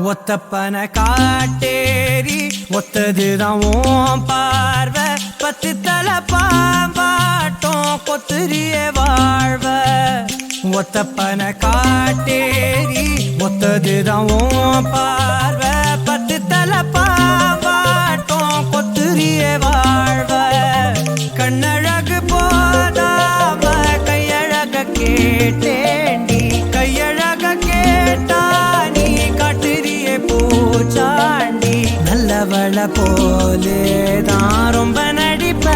ஒத்தப்பன காட்டேரி ஒத்ததுதான் ஓம் பார்வை பத்து தலை பாம்பாட்டம் கொத்துரிய வாழ்வ ஒத்தப்பன காட்டேரி ஒத்ததுதான் ஓம் பார்வை பத்து தலை பாம்பாட்டம் கொத்துரிய வாழ்வ கண்ணழகு போதாம கையழக கேட்டேண்டி கையழக கேட்டா நீ காட்டுறிய பூச்சாண்டி நல்லவள போலேதான் ரொம்ப நடிப்ப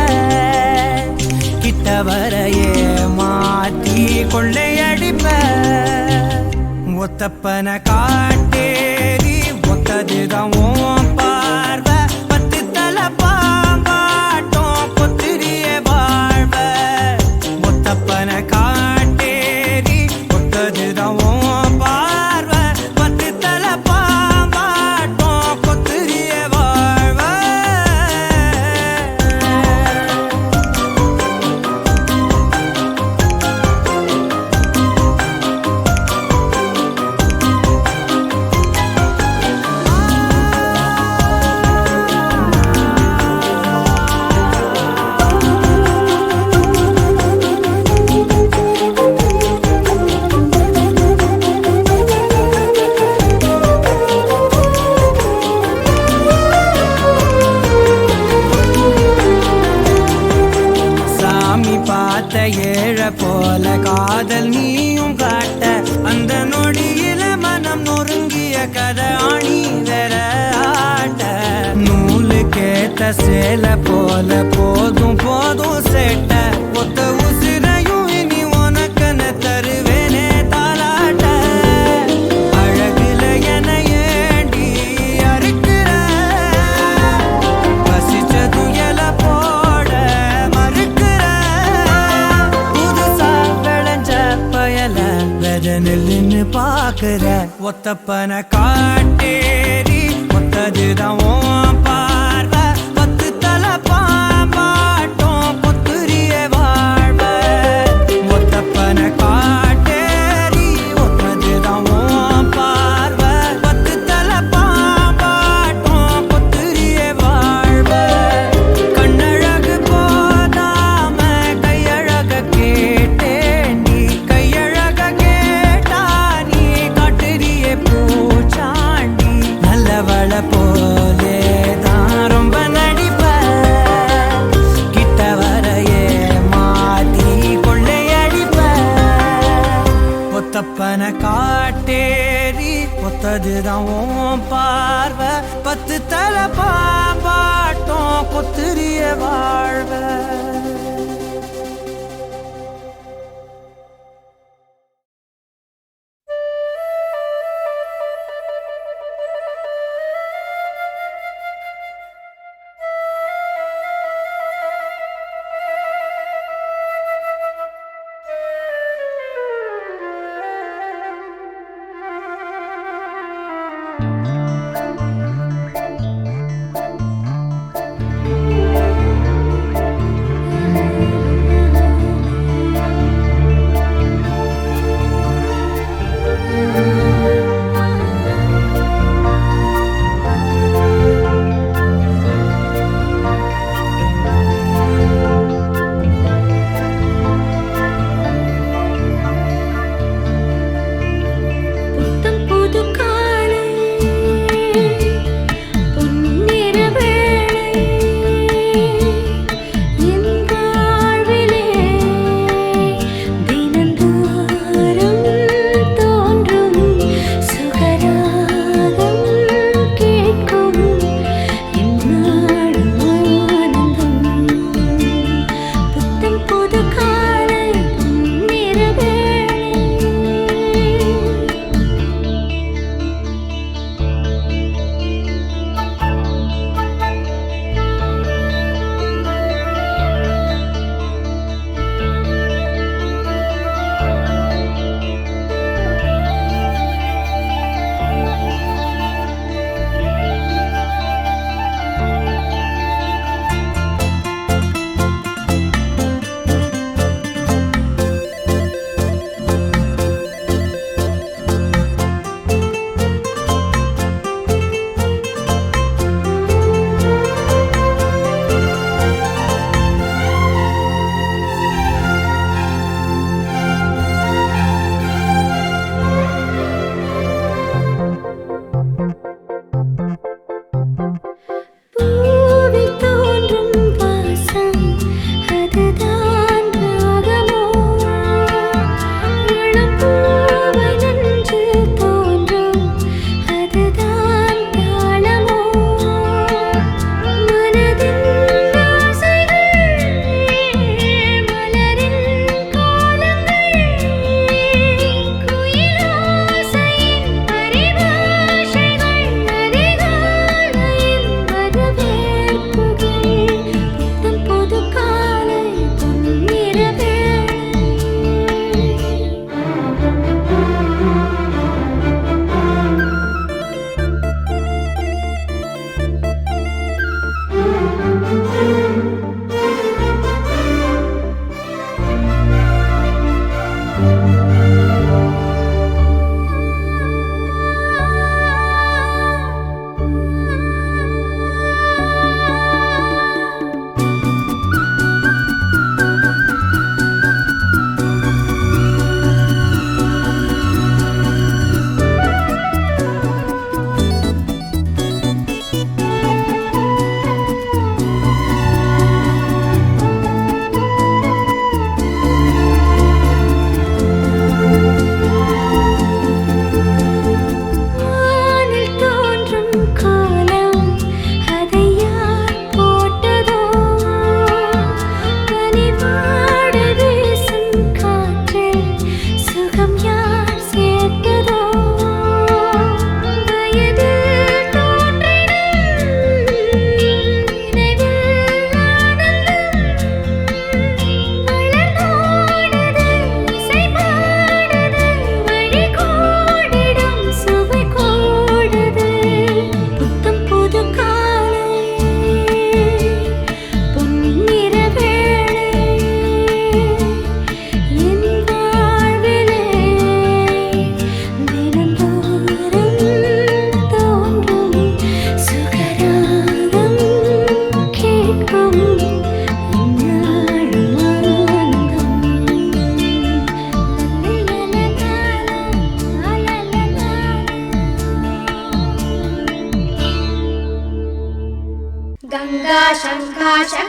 கிட்ட வரையே மாட்டி கொள்ளையடிப்ப ஒத்தப்பன காட்டேரி ஒத்ததுதான் ஓம் பார்வை பத்து தலை பாம்பாட்டம் கொத்துரிய வாழ்வ ஒத்தப்பன காட்டேரி ஒத்ததுதான் ஓம் பார்வை பத்து தலை பாம்பாட்டம் கொத்துரிய வாழ்வ ஏழ போல காதல் நீயும் காட்ட அந்த நொடியில மனம் நொறுங்கிய கதை ஆணி வேற ஆட்ட நூலு கேட்ட சேல போல போதும் போதும் சேட்ட ஒத்த உசிரையும் இனி உனக்கன தருவேனே தாளாட்ட அழகுல என ஏண்டி அறுக்கிற பசிச்சதும் எல போட மறுக்கிற நின்னு பாக்குற ஒத்தப்பன காட்டேரி ஒத்ததுதான் ஓம் பார்வை பத்து தலை பாம்பாட்டம் கொத்துரிய வாழ்வ ஒத்தப்பன காட்டேரி ஒத்ததுதான் ஓம் பார்வை பத்து தலை பாம்பாட்டம் கொத்துரிய வாழ்வ கண்ணழகு போதாம கையழக கேட்டேண்டி கையழக பூச்சாண்டி நல்லவள போலேதான் ரொம்ப நடிப்ப கிட்ட வரையே மாட்டி கொள்ளையடிப்ப ஒத்தப்பன காட்டேரி ஒத்ததுதான் ஓம் பார்வை பத்து தலை பாம்பாட்டம் கொத்துரிய வாழ்வ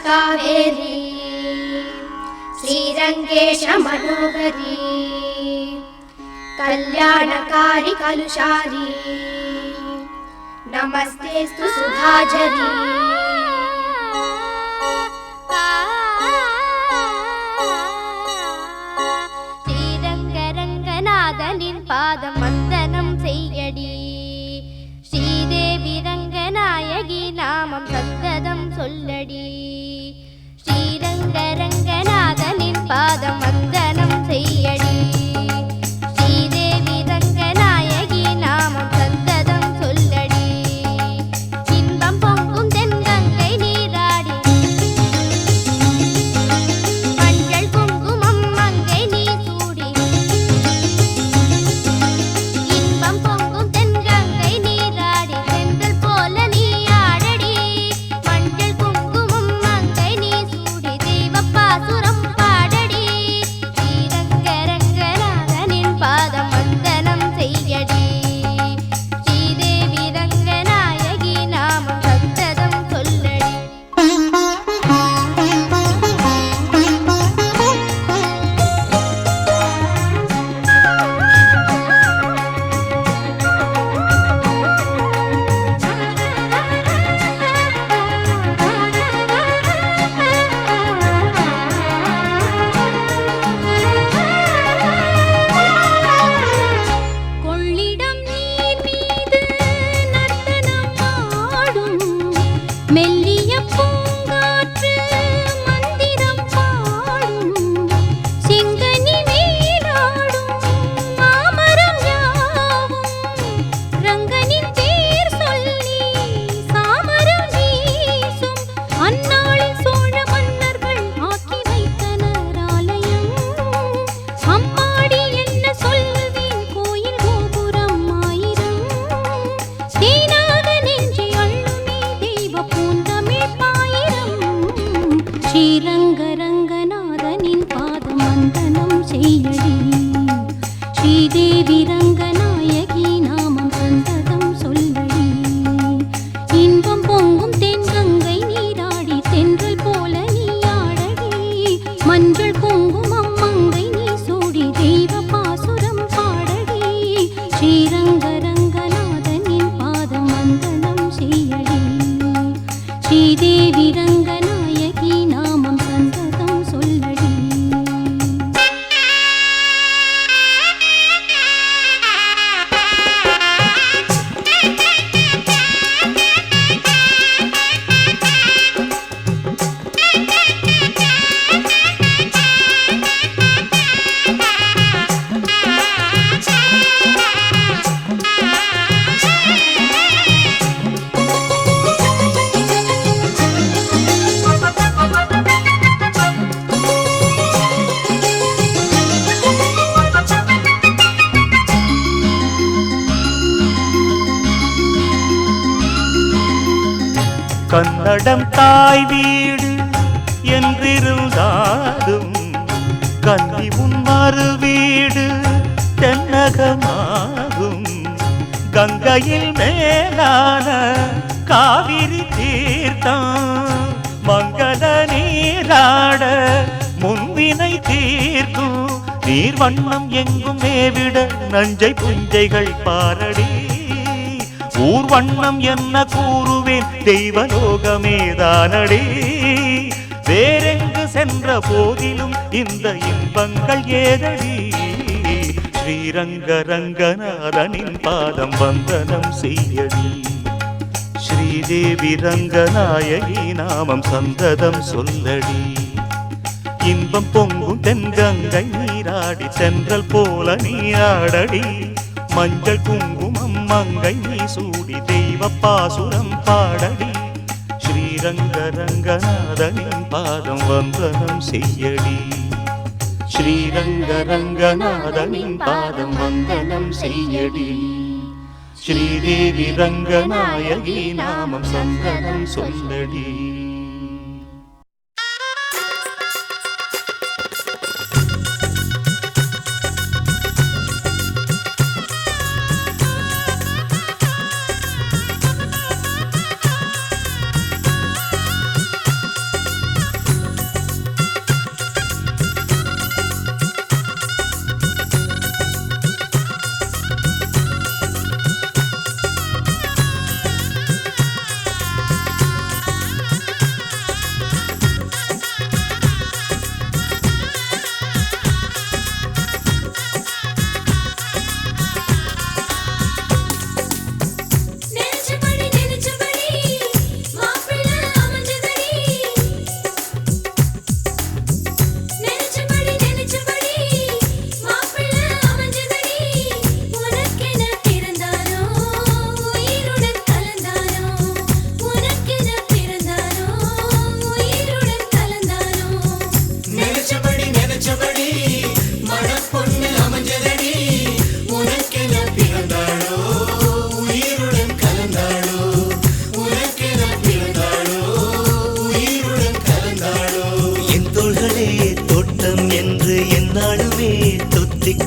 कावेरी श्रीरंगेश मनोहरी कल्याणकारी कलुषारी नमस्तेस्तु सुधाझरी श्रीरंगरंगनाथनिन पादम वंदनम सेय्यडी श्रीदेवी रंगनायकी नामम सन्तदम सोल्लडी श्रीरंगरंगनाथनिन पादम वंदनम सेय्यडी श्रीदेवी रंगनायकी नामम सन्तदम सोल्लडी इன்பம் பொங்கும் தென்கங்கை நீராடி மஞ்சள் குங்குமம் மங்கை நீ சூடி இன்பம் பொங்கும் தென்கங்கை கன்னடம் தாய் வீடு என்றிருந்தாலும் கன்னி உன் மறு வீடு தென்னகமாகும். கங்கையில் மேலான காவிரி தீர்த்தம் மங்கள நீராட முன்வினை தீர்க்கும். நீர் வண்ணம் எங்கும் மேவிட நஞ்சை புஞ்சைகள் பாரடி. ஊர் வண்ணம் என்ன கூறுவேன் தெய்வலோகமேதானடி. வேறெங்கு சென்ற போதிலும் இந்த இன்பங்கள் ஏதடி. ஸ்ரீரங்க ரங்கநாதனின் பாதம் வந்தனம் செய்யடி. ஸ்ரீதேவி ரங்கநாயகி நாமம் சந்ததம் சொல்லடி. இன்பம் பொங்கும் தென்கங்கை நீராடி சென்றல் போல நீராடடி. மஞ்சள் குங்குமம் மங்கை நீ சூடி தெய்வ பாசுரம் பாடடி. ஸ்ரீரங்க ரங்கநாதனின் பாதம் வந்தனம் செய்யடி. ஸ்ரீரங்க ரங்கநாதனின் பாதம் வந்தனம் செய்யடி. ஸ்ரீதேவி ரங்கநாயகி நாமம் சந்தனம் சொல்லடி.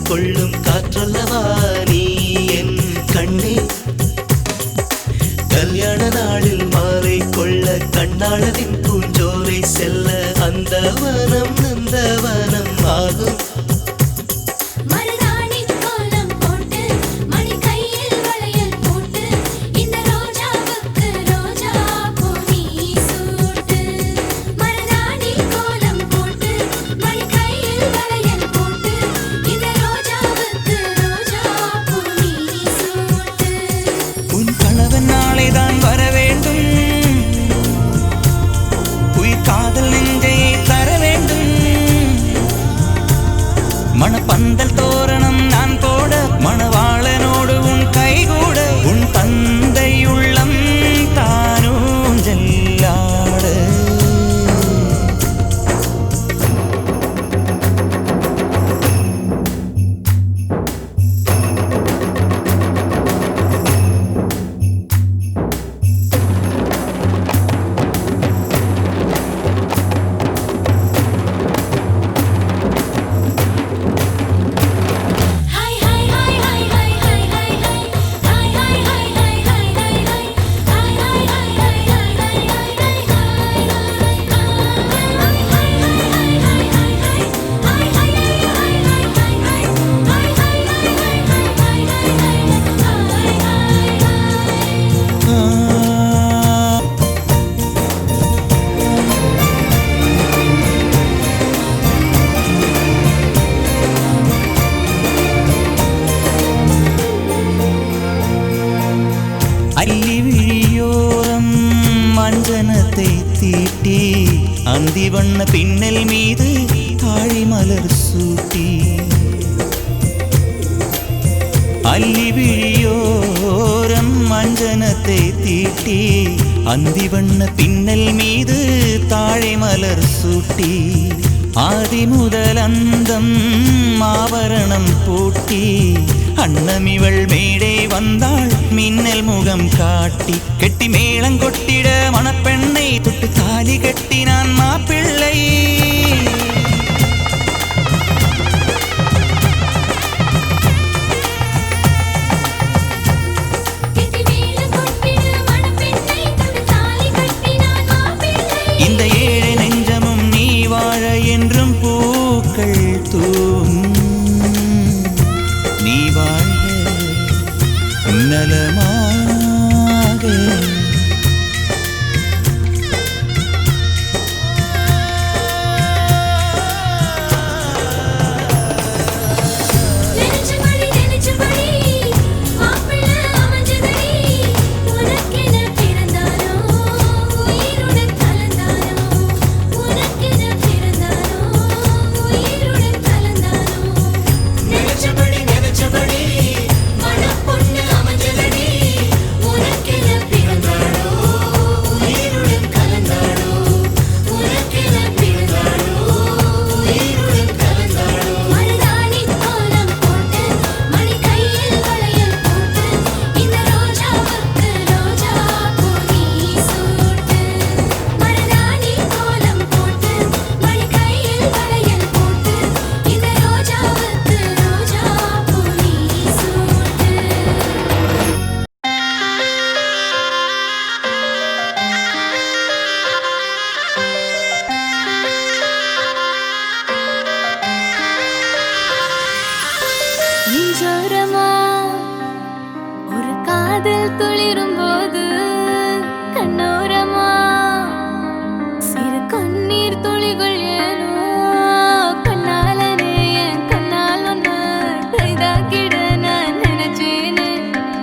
கொள்ளும் காற்றல்லவா நீ என் கண்ணே. கல்யாண நாளில் மாலை கொள்ள கண்ணாளரின் பூஞ்சோலை செல்ல அந்த வனம் நந்தவனம் ஆகும். மணப்பந்தல் தோரணம் நான் போட மணவாளனோடு உன் கைகூட உன் தந்தை உள்ளம் தானும் ஜல்லாட. அள்ளிவிழியோரம் மஞ்சனத்தை தீட்டி அந்தி வண்ண பின்னல் மீது தாழி மலர் சூட்டி. அள்ளிவிழியோரம் மஞ்சனத்தை தீட்டி அந்தி வண்ண பின்னல் மீது தாழி மலர் சூட்டி. ஆதி முதல் அந்தம் ஆபரணம் பூட்டி அன்னமிவள் மேடை வந்தாள் மின்னல் முகம் காட்டி கெட்டி மேளங்கொட்டிட மணப்பெண்ணை தொட்டு தாலி கட்டினான் மாப்பிள்ளை இந்த ஏழை நெஞ்சமும் நீ வாழ என்றும் பூக்கள் நீ வாழ்க நலமாக ஒரு காதல் துளிரும் போது கண்ணோரமா சிறு கண்ணீர் துளிகள் ஏனோ கண்ணாலனே என் கண்ணால் ஒன்று கைதாக்கிட நான் நினைச்சேனே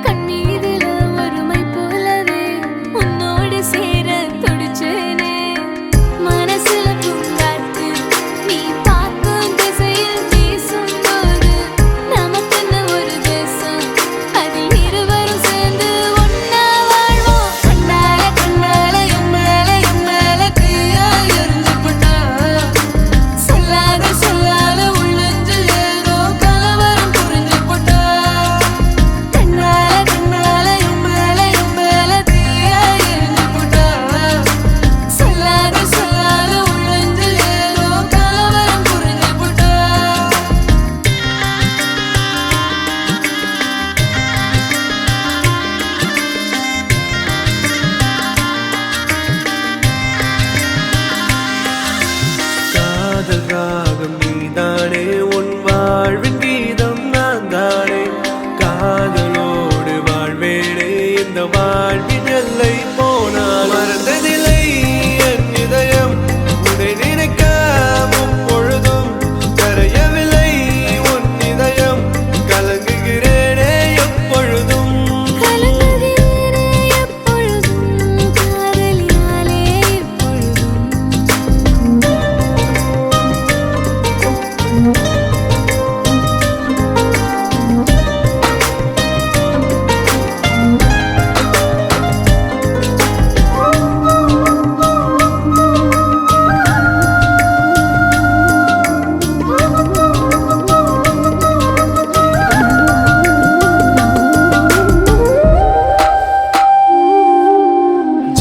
கண் மீதுல ஒருமை போலவே உன்னோடு சேர துடிச்சேனே மனசுல பூங்காத்து நீ பார்க்கும் திசையில் வீசும் போது நமக்குன்னு ஒரு தேசம் அதில் இருவரும் சேர்ந்து ஒன்னா வாழ்வோம் கண்ணால கண்ணால எம்மேல தீயா எரிஞ்சு போட்டா சொல்லாத சொல்லாத உள்ளெஞ்சில் ஏதோ கலவரம் புரிஞ்சு போட்டா கண்ணால கண்ணால எம்மேல தீயா எரிஞ்சு போட்டா சொல்லாத சொல்லாத உள்ளெஞ்சில் ஏதோ கலவரம் புரிஞ்சு போட்டா காதல் ராகம் நீதானே உன் வாழ்வின் கீதம் நான் தானே காதலோடு வாழ்வேனே இந்த வாழ்வின் எல்லை போனால் மறந்ததில்லை என் இதயம் உன்னை நினைக்க முப்பொழுதும் கரையவில்லை உன் இதயம் கலங்குகிறேனே எப்பொழுதும் கலங்குகிறேனே எப்பொழுதும் காதலினாலே எப்பொழுதும்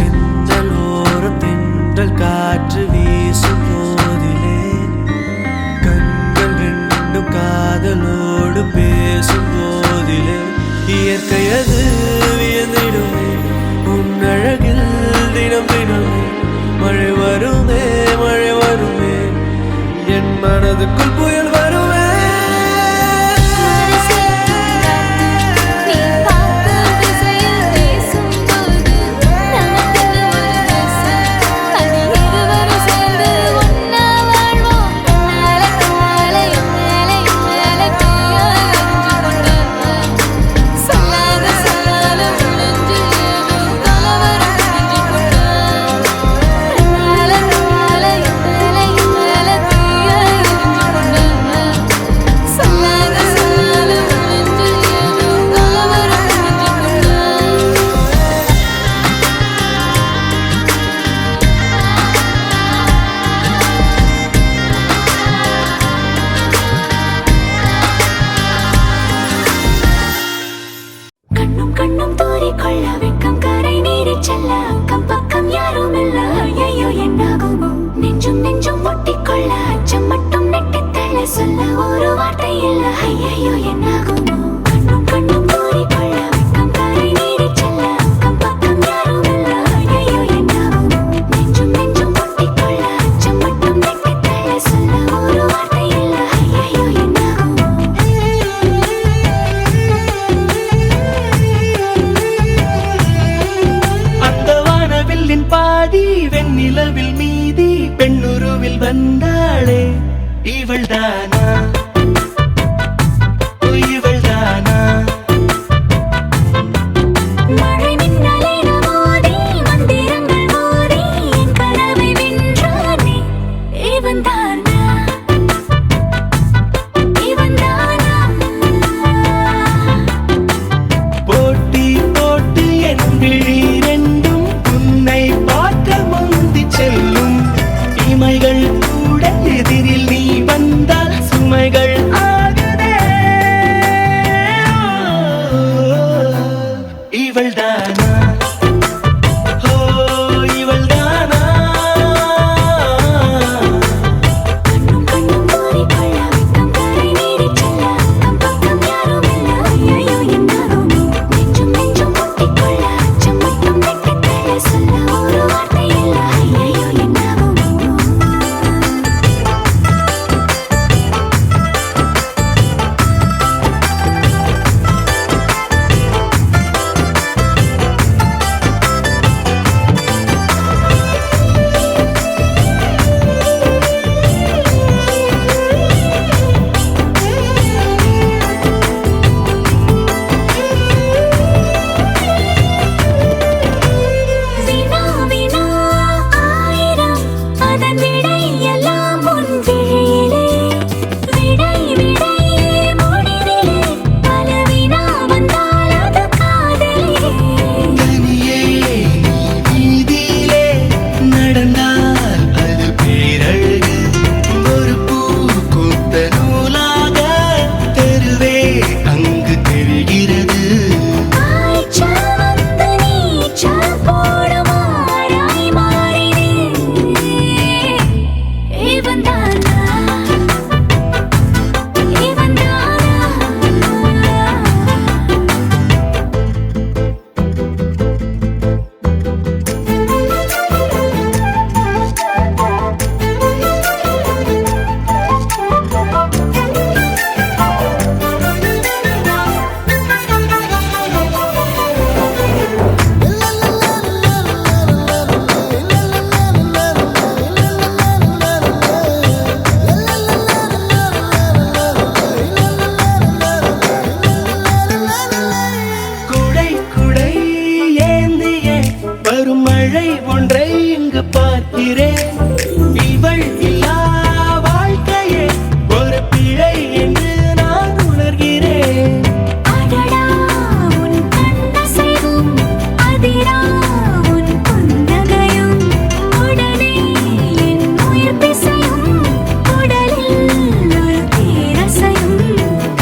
செந்தலோரம் தென்றல் காற்று வீசும் போதிலே கண்கள் ரெண்டும் காதலோடு பேசும் போதிலே இயற்கையது வியந்திடுமே உன் அழகில் தினம் தினமே மழை வருமே என் மனதுக்குள் புயல் வருமே நீ பார்க்கும் திசையில் வீசும் போது நமக்குன்னு ஒரு தேசம் அதில் இருவரும் சேர்ந்து ஒன்னா வாழ்வோம் கண்ணால கண்ணால எம்மேல தீயா எரிஞ்சு போட்டா சொல்லாத சொல்லாத இவள்தானா இவள்தானா மழை மின்னலின மோதி மந்திரங்கள் மோதி என் கனவை வென்றானே இவன்தானா இவன்தானா போட்டி போட்டு என் விழி ரெண்டும் உன்னை பார்க்க முந்தி செல்லும் இமைகள் கூட எதிரில் நீ வந்தால் சுமைகள் ஆகுதே இவள்தானா ஓ இவள்தானா கண்ணும் கண்ணும் மூடிக்கொள்ள வெட்கம் கரை மீறிச் செல்ல அக்கம் பக்கம் யாரும் இல்ல ஐயையோ என்னாகுமோ நெஞ்சும் நெஞ்சும் முட்டிக்கொள்ள அச்சம் மட்டும் வெட்கத்தள்ள சொல்ல ஒரு வார்த்தை இல்ல ஐயையோ என்னாகுமோ வினா வினா ஆயிரம் அதன் விடை எல்லாம் உன் விழியிலே விடை விடை முடிவிலே பல வினா வந்தால் அது காதலே தனியே வீதியிலே நடந்தால் அது பேரழகு ஒரு பூ பூத்த நூலாக தெருவே அங்கு தெரிகிறது ஆய்ச்சா வந்து நீச்சா போடுமாறாய் மாறினே இவன்தானா இவன்தானா குடை குடை ஏந்தியே வரும் மழை ஒன்றை இங்கு பார்க்கிறேன் இவள் இல்லா வாழ்க்கையே ஒரு பிழை என்று நான் உணர்கிறேன் அடடா உன் கண்ணசைவும் அதிரா உன் புன்னகையும் உடனே என் உயிர் பிசையும் உடலில் ஒரு பேரசையும்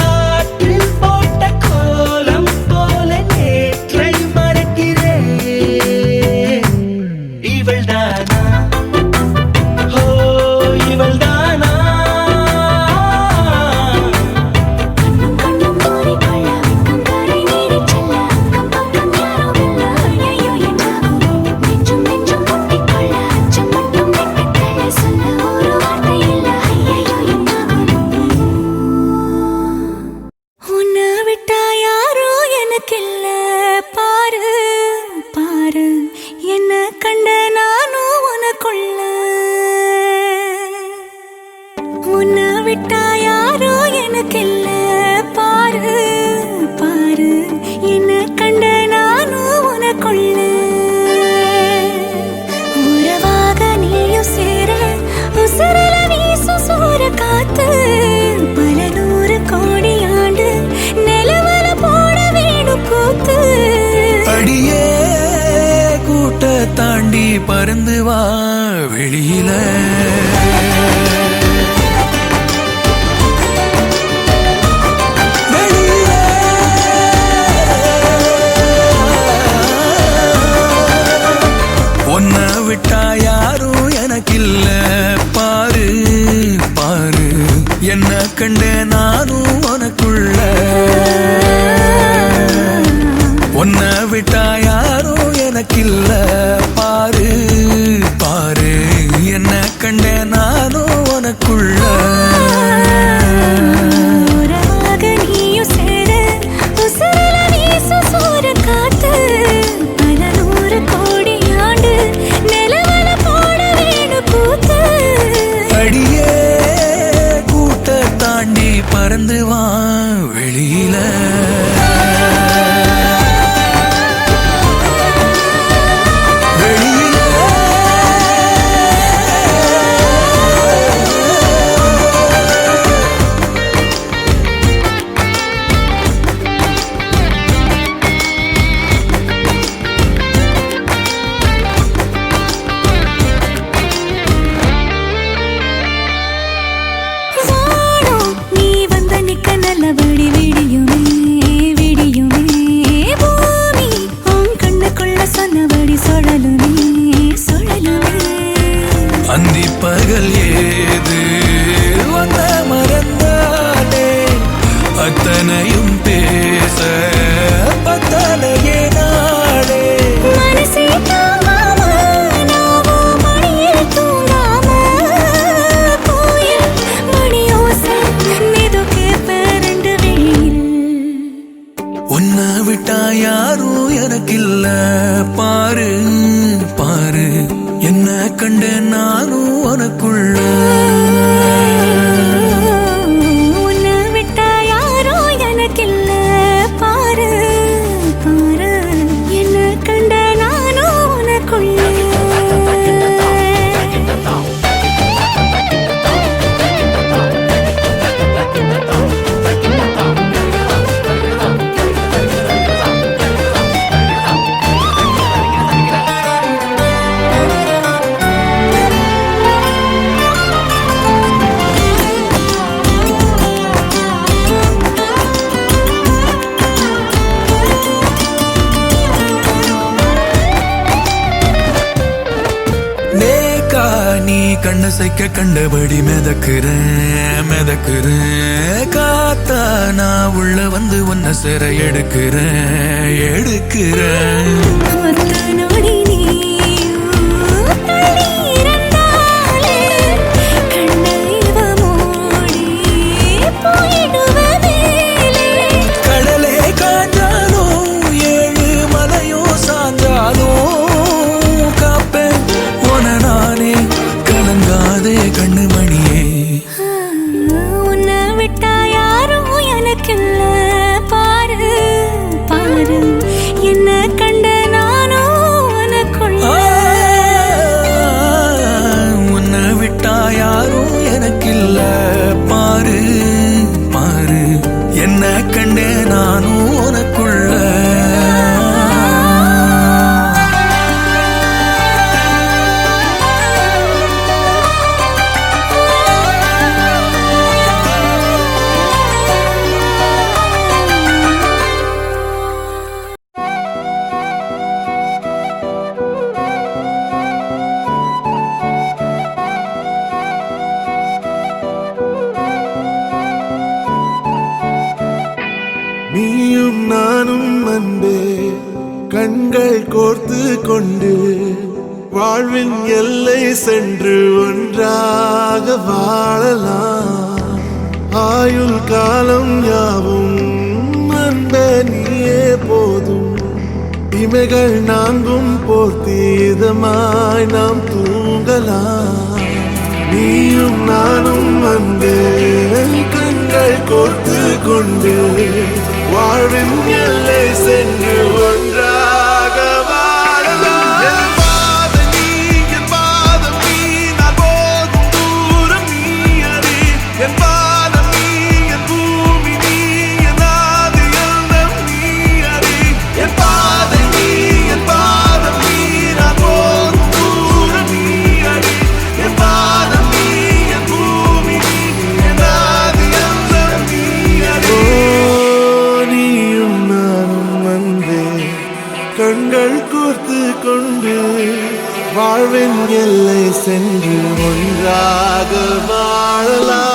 காற்றில் போட்ட கோலம் போல நேற்றை மறக்கிறேன் இவள்தானா ஓ இவள்தானா கண்ணும் கண்ணும் மூடிக்கொள்ள வெட்கம் கரை மீறிச் செல்ல அக்கம் பக்கம் யாரும் இல்ல ஐயையோ என்னாகுமோ நெஞ்சும் நெஞ்சும் முட்டிக்கொள்ள அச்சம் மட்டும் வெட்கத்தள்ள சொல்ல ஒரு வார்த்தை இல்ல ஐயையோ என்னாகுமோ உன்னை விட்டா யாரோ எனக்கில்ல பாரு பாரு என்ன கண்ட நானும் உனக்குள்ள உன்னை விட்டா யாரோ எனக்கில்ல பாரு பாரு என்ன கண்ட நானும் உனக்குள்ள உறவாக நீயும் சேர உசுரல வீசும் சூற காத்து பல நூறு கோடி ஆண்டு நிலவல போட வேணும் கூத்து அடியே கூட்ட தாண்டி பறந்து வா வெளியில உன்னை விட்டா யாரும் எனக்கில்ல பாரு பாரு என்ன கண்ட நானும் உனக்குள்ள உன்னை விட்டா யாரும் எனக்கில்ல பாரு பாரு என்ன கண்ட நான் வருவான் வெளியில. அந்தி பகல் ஏது வந்த மறந்தானே அத்தனையும் பேச பத்தனையே நாளே. உன்னை விட்டா யாரும் எனக்கில்ல பாரு பாரு என்ன கண்ட நானும் உனக்குள்ள. உன்னை விட்டா யாரோ எனக்கில்ல பாரு பாரு என்ன கண்ட நானும் உனக்குள்ள. நீ கண்ணு சைக்க கண்டபடி மிதக்குறேன் காத்தா நான் உள்ள வந்து உன்னை சிறை எடுக்கிறேன். கடலே காஞ்சாலும் ஏழு மலையும் சாஞ்சாலும் காப்பேன் உன நானே கலங்காதே கண்ணு மணியே. உன்னை விட்டா யாரும் எனக்கில்ல பாரு பாரு என்ன கண்ட நானும் உனக்குள்ள. உன்னை விட்டா யாரும் எனக்கில்ல பாரு பாரு என்ன கண்டே நானும் உனக்குள்ள. நீயும் நானும் அன்பே கண்கள் கோர்த்து கொண்டு வாழ்வின் எல்லை சென்று ஒன்றாக வாழலாம். ஆயுள் காலம் யாவும் அன்பே நீயே போதும். இமைகள் நான்கும் போர்த்தீதமாய் நாம் தூங்கலாம். நீயும் நானும் அன்பே கண்கள் கோர்த்து கொண்டு வாழ்வின் எல்லை சென்று ஒன்றாக வாழலாம். என் பாதம் நீ நான் போகும் தூரம் நீ அறி. என் பாதம் நீ என் பூமி நீ என் ஆதி எல்லாம் நீ அறி. என் பாதம் நீ நான் போகும் தூரம் நீ அறி. என் பாதம் நீ என் பூமி நீ என் ஆதி எல்லாம் நீ அறி. நீயும் நானும் வந்தே கண்கள் கோர்த்து கொண்டு வாழ்வின் எல்லை சென்று ஒன்றாக வாழலாம்.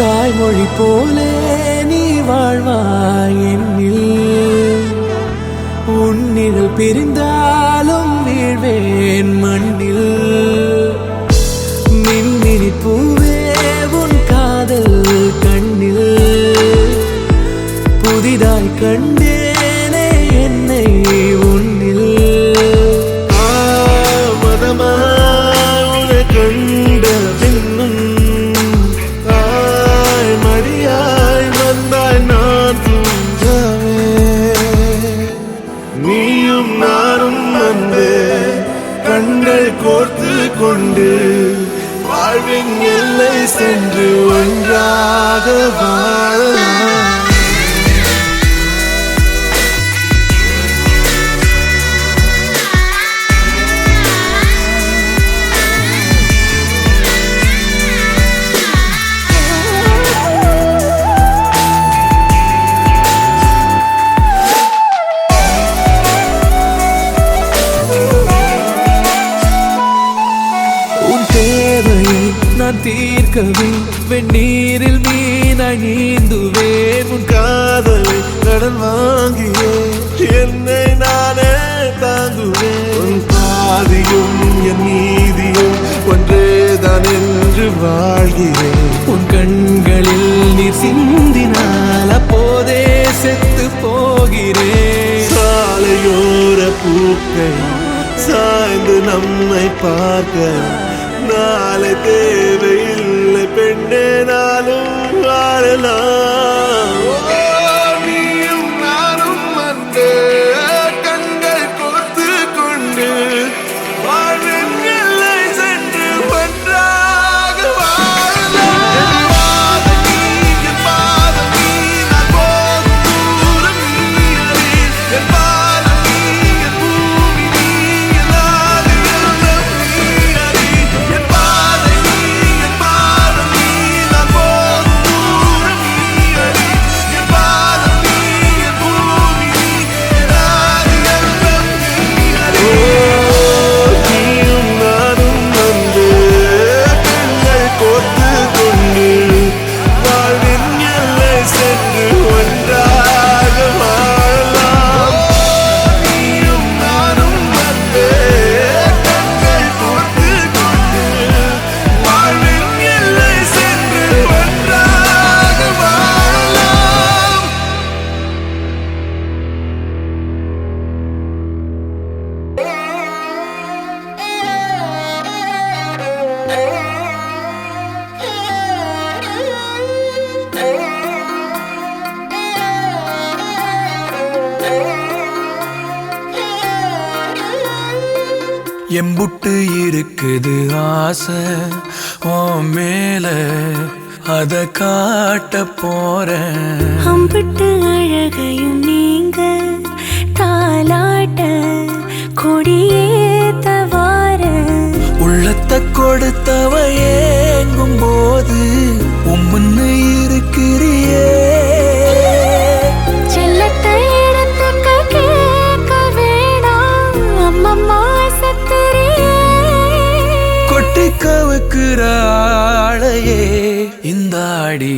தாய்மொழி போலே நீ வாழ்வாய் என்னில். உன்னிகள் பிரிந்தாலும் வீழ்வேன் மண்ணில். மின்மினி பூவே உன் காதல் கண்ணில் புதிதாய் கண்டேனே என்னை உன்னில். மதமாய் கண்ட பின்னும் தாய் மடியாய் வந்தாய் நான் தூங்கவே. நீயும் நானும் வந்து கண்கள் கோர்த்து கொண்டு வாழ்வின் எல்லை சென்று ஒன்றாக வாழலாம். நான் தீர்க்கவே வெந்நீரில் மீனாய் நீந்துவேன். உன் காதலை கடன் வாங்கியே என்னை நானே தாங்குவேன். உன் பாதியும் என் நீதியும் ஒன்றேதான் என்று வாழ்கிறேன். உன் கண்களில் நீர் சிந்தினால் அப்போதே செத்து போகிறேன். சாலையோர பூக்கள் சாய்ந்து நம்மை பார்க்க நாளை தேவையில்லை பெண்ணே நாளும் வாழலாம். நீயும் நானும் வந்து கண்கள் கோர்த்து கொண்டு வாழ்வின் எல்லை சென்று ஒன்றாக வாழலாம். என் பாதம் நீ நான் போகும் தூரம் நீ அறி. என் பாதம் நீ என் பூமி நீ என் ஆதி எல்லாம் நீ அறி. என் பாதை நீ என் பாதம் நீ நான் போகும் தூரம் நீ அறி. என் பாதம் நீ என் பூமி நீ என் ஆதி எல்லாம் நீ அறி. நீயும் நானும் வந்து கண்கள் கோர்த்து கொண்டு வாழ்வின் எல்லை சென்று ஒன்றாக வாழலாம். நீயும் நானும் வந்து கண்கள் கோர்த்து கொண்டு வாழ்வின் எல்லை சென்று ஒன்றாக வாழலாம். எம்புட்டு இருக்குது ஆசை உன் மேல அத காட்ட போறேன். அம்பிட்டு அழகையும் நீங்க தாலாட்ட கொடியேத்த வார. உள்ளத்தை கொடுத்தவ ஏங்கும் போது உம்முன்னு இருக்கிறியே. செல்லத்தை இடத்துக்கு கேட்க வேணாம் அம்மம்மா சத்துரியே. கொட்டி கவுக்குற ஆளையே இந்த ஆடி.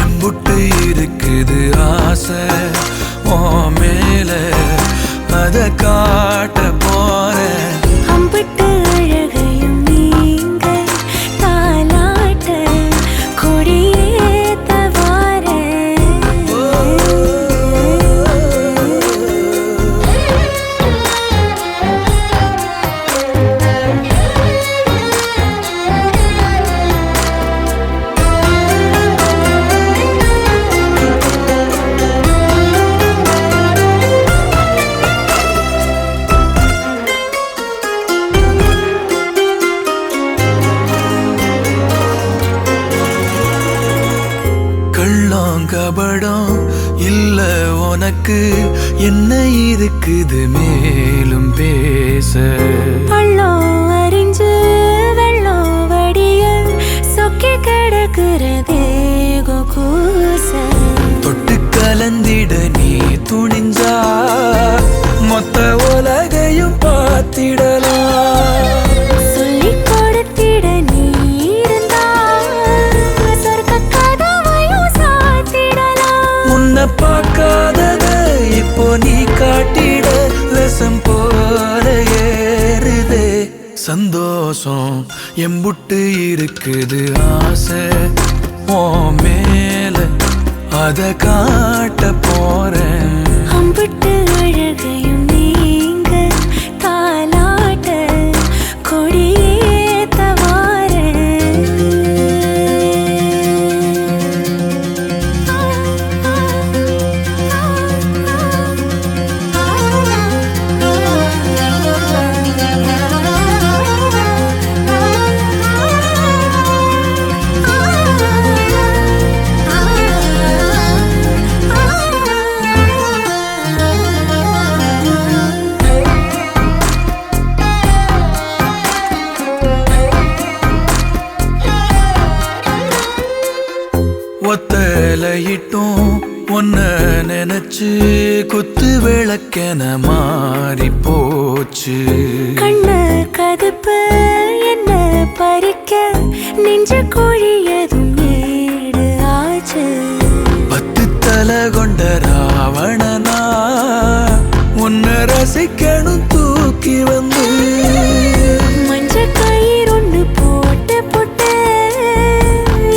எம்புட்டு இருக்குது ஆசை உன் மேல அத காட்ட போறேன். அம்பிட்டு அழகையும் நீங்க தாலாட்ட கொடியேத்த வார. கள்ளம் கபடம் இல்ல உனக்கு என்ன இருக்குது மேலும் பேச. பள்ளம் அறிஞ்சு வெள்ளம் வடிய சொக்கி கிடக்குறதே கூச. தொட்டு கலந்திட நீ துணிஞ்சா மொத்த உலகையும் பார்த்திடலாம். சொல்லிக் கொடுத்திட நீ இருந்தா எம்புட்டு இருக்குது ஆசை ஓ மேல அத காட்ட போறேன் அம்பிட்டு அழகையும் நீங்க தாலாட்ட கொடியேத்த ஒத்தலையிட்டும் ஒன்ன நினைச்சு குத்து விளக்கென மாறி போச்சு கண்ணு கதுப்பு என்ன பறிக்க நெஞ்ச கோழியதும் ஏடு ஆச்சு 10 தலை கொண்ட ராவணனா உன்னை ரசிக்கணும் தூக்கி வந்து மஞ்ச கயிறு ஒண்ணு போட்டு போட்டு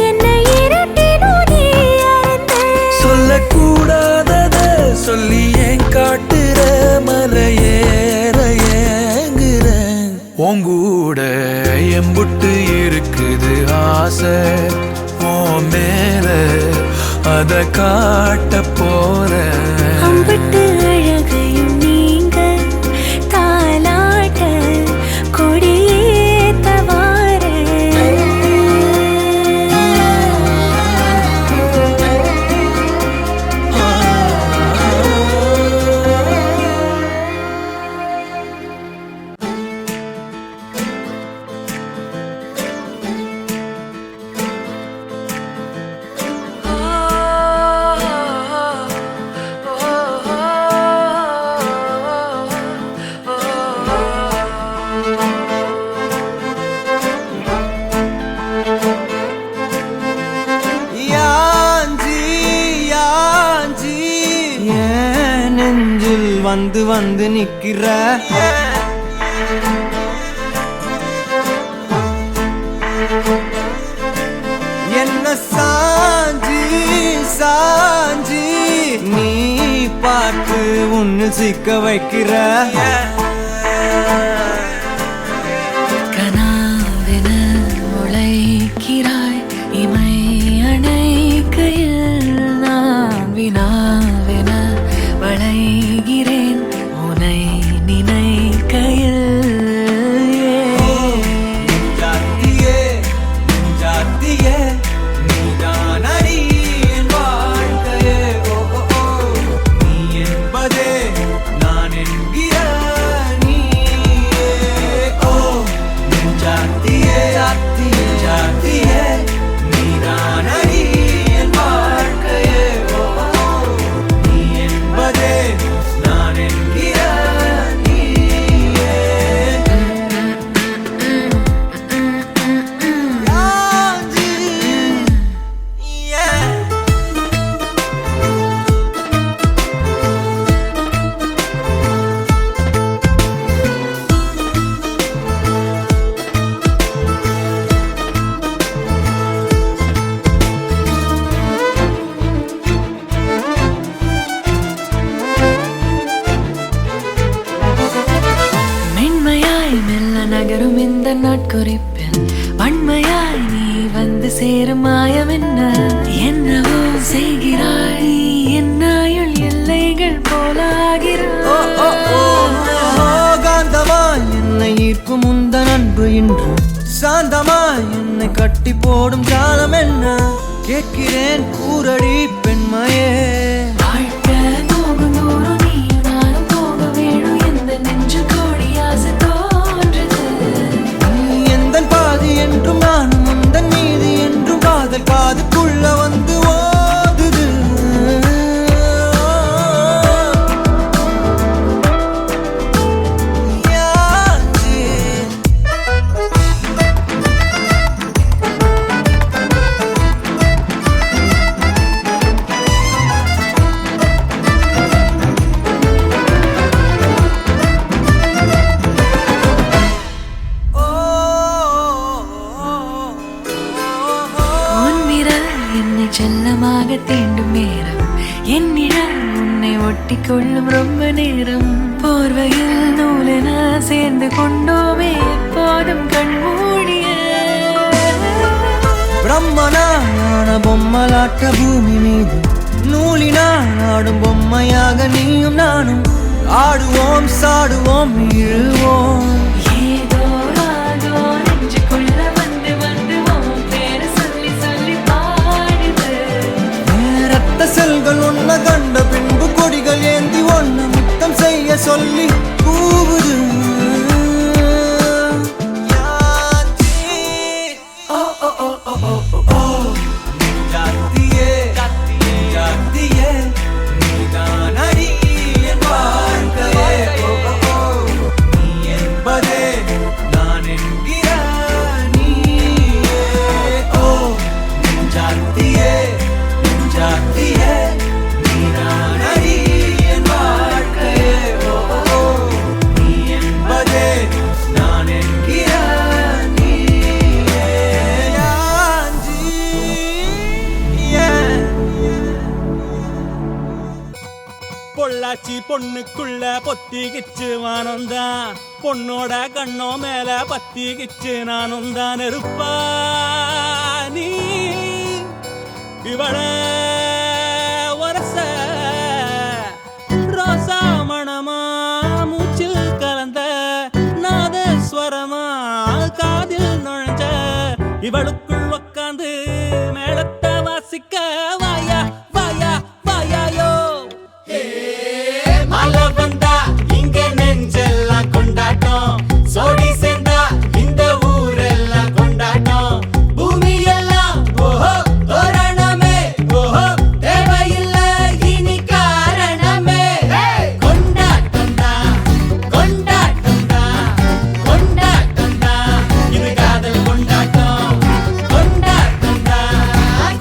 என்னை இரட்டினும் நீ அறந்த சொல்லக்கூடாதத சொல்லி ஏன் காட்டுற மலையேற ஏங்குறேன் உங்கூட எம்புட்டு இருக்குது ஆசை ஓ மேல அத காட்ட போறேன் அம்பிட்டு அழகையும் நீங்க தாலாட்ட கொடியேத்த யாஞ்சி யாஞ்சி ஏன் நெஞ்சில் வந்து வந்து நிக்கிற என்ன சாஞ்சி சாஞ்சி நீ பார்த்து உன்னு சிக்க வைக்கிற கனாவென முளைக்கிறாய் இமை அணைக்கையில் நான் வினாவென வளைகிறேன் உனை நினைக்கையில் ஜாத்தியே ஜாத்தியே நீதான் அடி என் வாழ்க்கையே ஓ ஓ ஓ நீ என்பதே நான் என்கிற நீயே ஓ ஜாத்தியே ஜாத்தியே ஜாத்தியே நீதான் அடி என் வாழ்க்கையே ஓ ஓ நீ என்பதே நான் என்கிற நீயே யாஞ்சி yeah மென்மையாய் மெல்ல நகரும் இந்த நாட்குறிப்பில் வன்மையாய் நீ வந்து சேரும் மாயம் என்னவோ செய்கிறாய் என்னாயுள் எல்லைகள் போலாகிறாய் காந்தமாய் என்னை ஈர்க்கும் உந்தன் அன்பு இன்று சாந்தமாய் என்னை கட்டி போடும் காலம் என்ன கேட்கிறேன் கூரடி பெண்மையே வாழ்க்கை போகும் தூரம் நீயும் நானும் போக வேணும் எந்த நெஞ்சு கோடி ஆசை தோன்றுது நீ எந்தன் பாதி என்றும் நானும் உந்தன் மீதி என்றும் காதல் காதுக்குள்ள வந்து ஓதுது யாஞ்சி செல்லமாக தீண்டும் நேரம் என்னிடம் உன்னை ஒட்டி கொள்ளும் ரொம்ப நேரம் போர்வையில் நூலென சேர்ந்து கொண்டோமே எப்போதும் கண்மூடிய பிரம்மனான பொம்மலாட்ட பூமி மீது நூலினால் ஆடும் பொம்மையாக நீயும் நானும் ஆடுவோம் சாடுவோம் இழுவோம் ஏதோ ராகோ நெஞ்சுக்குள்ள வந்து வந்து உன் பேரை சொல்லி சொல்லி பாடுது ரத்த செல்கள் ஒன்ன கண்ட பின்பு கொடிகள் ஏந்தி ஒன்ன முத்தம் செய்ய சொல்லி கூவுது பொள்ளாச்சி பொண்ணுக்குள்ள பொத்திக்கிச்சு வானந்தான் பொண்ணோட கண்ணோ மேல பத்திக்கிச்சு நானும் தான் நெருப்பா நீ இவள வரச ரோசா மணமா மூச்சில் கலந்த நாதஸ்வரமா காதில் நுழைஞ்ச இவளுக்குள் உக்காந்து மேளத்தை வாசிக்க வாயா வாயா வாயாயோ மழை வந்தா இங்க நெஞ்செல்லாம் கொண்டாட்டம் சோடி சேர்ந்தா இந்த ஊரெல்லாம் கொண்டாட்டம் பூமி எல்லாம் ஓஹோ தோரணமே ஓஹோ தேவையில்லை இனி காரணமே கொண்டாட்டம் தான் கொண்டாட்டம் தான் கொண்டாட்டம் தான் இது காதல் கொண்டாட்டம் கொண்டாட்டம் தான்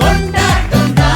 கொண்டாட்டம் தான்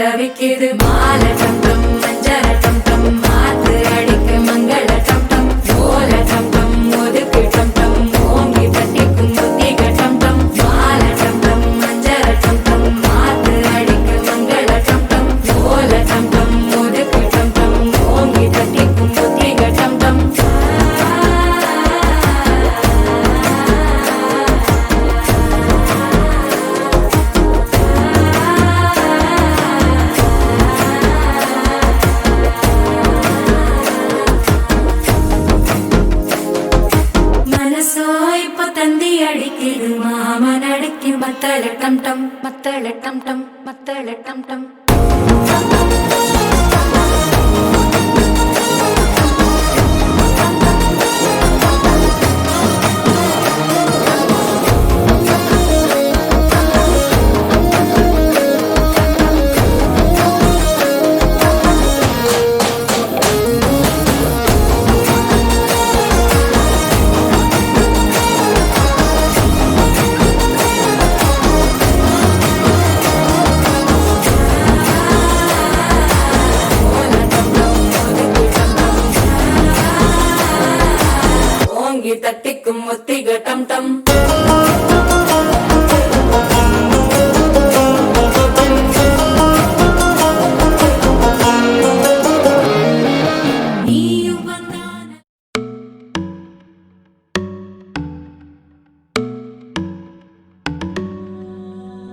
தவிக்குது மாலை டம் டம் மஞ்சள டம் டம் மாத்து அடிக்க மங்கள டம் டம் ஓல டம் டம் ஒதுக்கு டம் டம் ஓங்கி தட்டிக்கும் புத்திக டம் டம் மாலை டம் டம் மஞ்சள டம் டம் மாத்து அடிக்க மங்கள டம் டம் ஓல டம் டம் ஒதுக்கு டம் டம் ஓங்கி தட்டிக்கும் புத்திக டம் டம் மனசோ இப்ப தந்தி அடிக்குது மாமன் அடிக்கும் மத்தள டம் டம் மத்தள டம் டம் மத்தள டம் டம் ஓங்கி தட்டிக்கும் ஒத்திக டம் டம் நீயும் வந்தான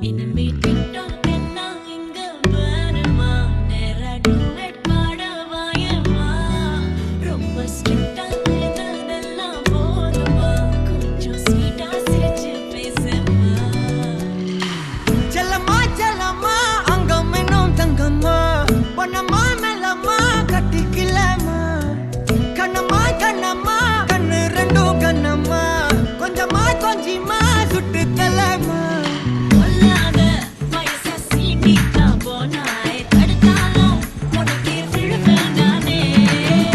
இனிமே டிக்டாக் எல்லாம் இங்க வருமா நேரா டூயட் பாட வாயமா ரொம்ப ஸ்ட்ரிக்ட்டா இருந்ததெல்லாம் போதுமா கொஞ்சம் ஸ்வீட்டா சிரிச்சு பேசுமா செல்லம்மா செல்லம்மா அங்கம் இன்னும் தங்கம்மா பொன்னம்மா மெல்லம்மா கட்டிக்கலாமா கண்ணம்மா கண்ணம்மா கண்ணு ரெண்டும் கண்ணம்மா கொஞ்சமா கொஞ்சிமா சுட்டு தலமா கொல்லாத வயச சீனிக்கா போனாய் தடுத்தாலும் உனக்கு விழுவேன் நானே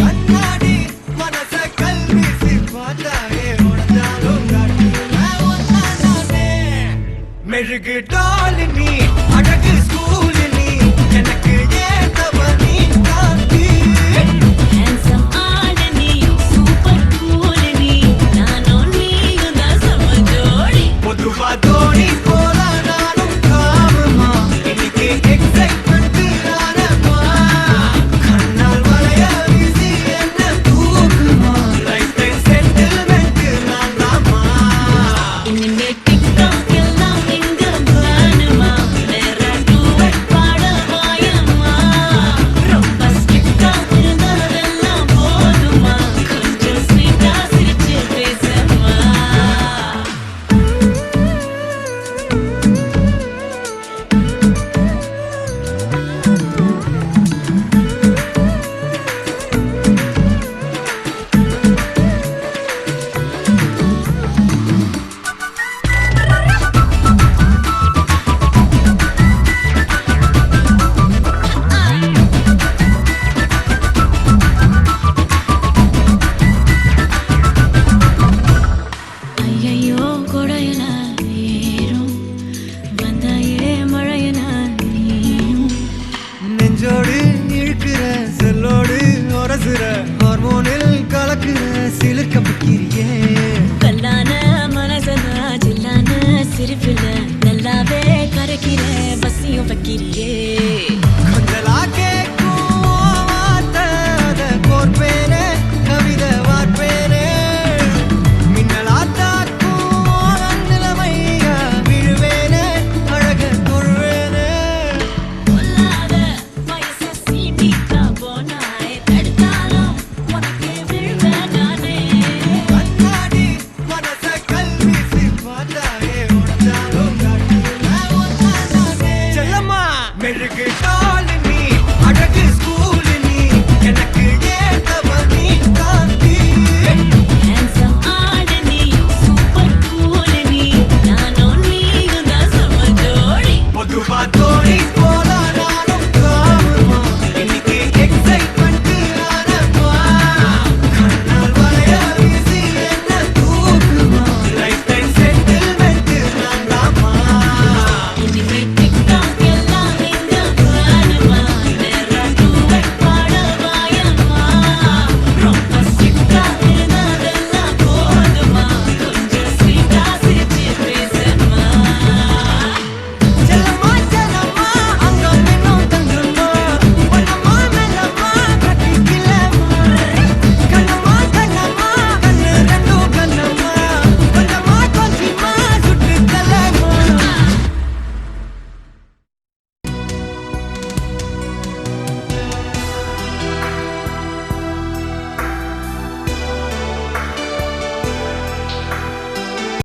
கண்ணாடி மனச கல்வீசி பார்த்தாயே உடஞ்சாலும் காட்டுவே மெழுகு டாலி நீ அழகு ஸ்கூல் நீ எனக்கு ஏத்தவ நீ காந்தி ஹேண்ட்ஸம் ஆள நீ சூப்பர் கூல் நீ நானும் நீயும் தான் சம ஜோடி பொதுவா தோணி போல நானும் காமமா இன்னைக்கு எக்ஸைட்மெண்ட் நானமா கண்ணால் வளைய வீசி என்ன தூக்குமா லைஃப் டைம் செட்டில்மெண்ட் நான் தாமா இனிமே டிக்டாக் எல்லாம் இங்க வேணுமா நேரா டூயட் பாட வாயம்மா ரொம்ப ஸ்ட்ரிக்ட்டா இருந்ததெல்லாம் போதுமா கொஞ்சம் ஸ்வீட்டா சிரிச்சு பேசுமா ஐயையோ கொடையன ஏறும் வந்தாயே மழையன நீயும் நெஞ்சோடு இழுக்கிற செல்லோடு உரசுற ஹார்மோனில் கலக்குற சிலிர்க்க பக்கிரியே